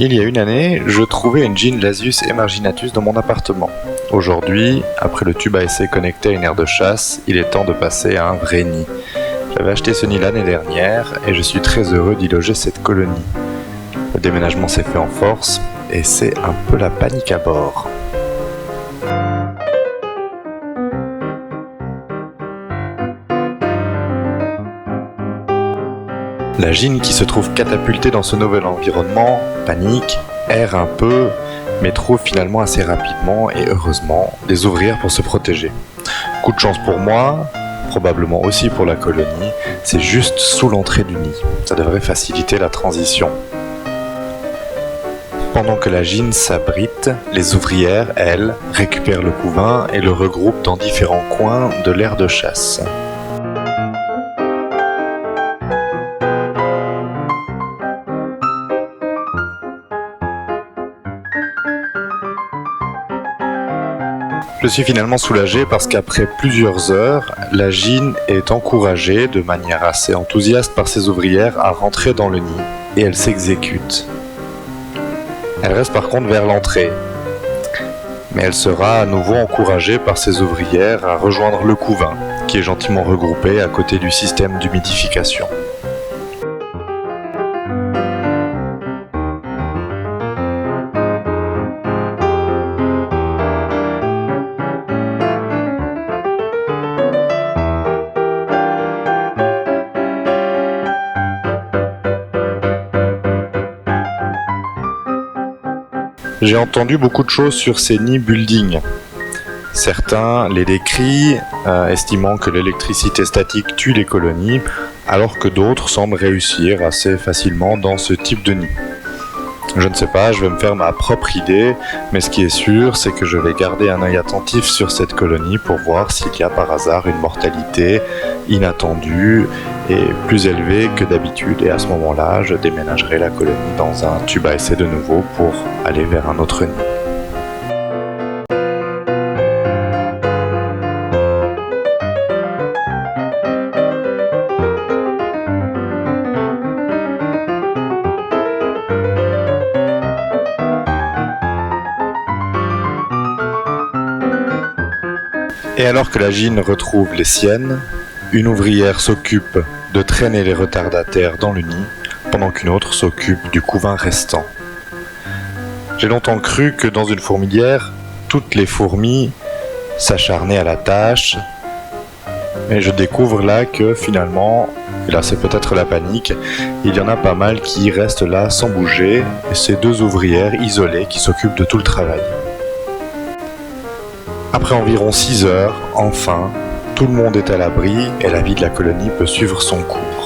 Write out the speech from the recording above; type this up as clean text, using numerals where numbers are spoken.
Il y a une année, je trouvais une jean Lasius emarginatus dans mon appartement. Aujourd'hui, après le tube à essai connecté à une aire de chasse, il est temps de passer à un vrai nid. J'avais acheté ce nid l'année dernière et je suis très heureux d'y loger cette colonie. Le déménagement s'est fait en force et c'est un peu la panique à bord. La Gine qui se trouve catapultée dans ce nouvel environnement panique, erre un peu, mais trouve finalement assez rapidement et heureusement des ouvrières pour se protéger. Coup de chance pour moi, probablement aussi pour la colonie, c'est juste sous l'entrée du nid. Ça devrait faciliter la transition. Pendant que la Gine s'abrite, les ouvrières, elles, récupèrent le couvain et le regroupent dans différents coins de l'aire de chasse. Je suis finalement soulagé parce qu'après plusieurs heures, la Gine est encouragée de manière assez enthousiaste par ses ouvrières à rentrer dans le nid et elle s'exécute. Elle reste par contre vers l'entrée, mais elle sera à nouveau encouragée par ses ouvrières à rejoindre le couvain qui est gentiment regroupé à côté du système d'humidification. J'ai entendu beaucoup de choses sur ces nids building. Certains les décrient, estimant que l'électricité statique tue les colonies, alors que d'autres semblent réussir assez facilement dans ce type de nid. Je ne sais pas, je vais me faire ma propre idée, mais ce qui est sûr, c'est que je vais garder un œil attentif sur cette colonie pour voir s'il y a par hasard une mortalité inattendue et plus élevée que d'habitude, et à ce moment-là, je déménagerai la colonie dans un tube à essai de nouveau pour aller vers un autre nid. Et alors que la Gine retrouve les siennes, une ouvrière s'occupe de traîner les retardataires dans le nid, pendant qu'une autre s'occupe du couvain restant. J'ai longtemps cru que dans une fourmilière, toutes les fourmis s'acharnaient à la tâche, mais je découvre là que finalement, et là c'est peut-être la panique, il y en a pas mal qui restent là sans bouger, et c'est deux ouvrières isolées qui s'occupent de tout le travail. Après environ 6 heures, enfin, tout le monde est à l'abri et la vie de la colonie peut suivre son cours.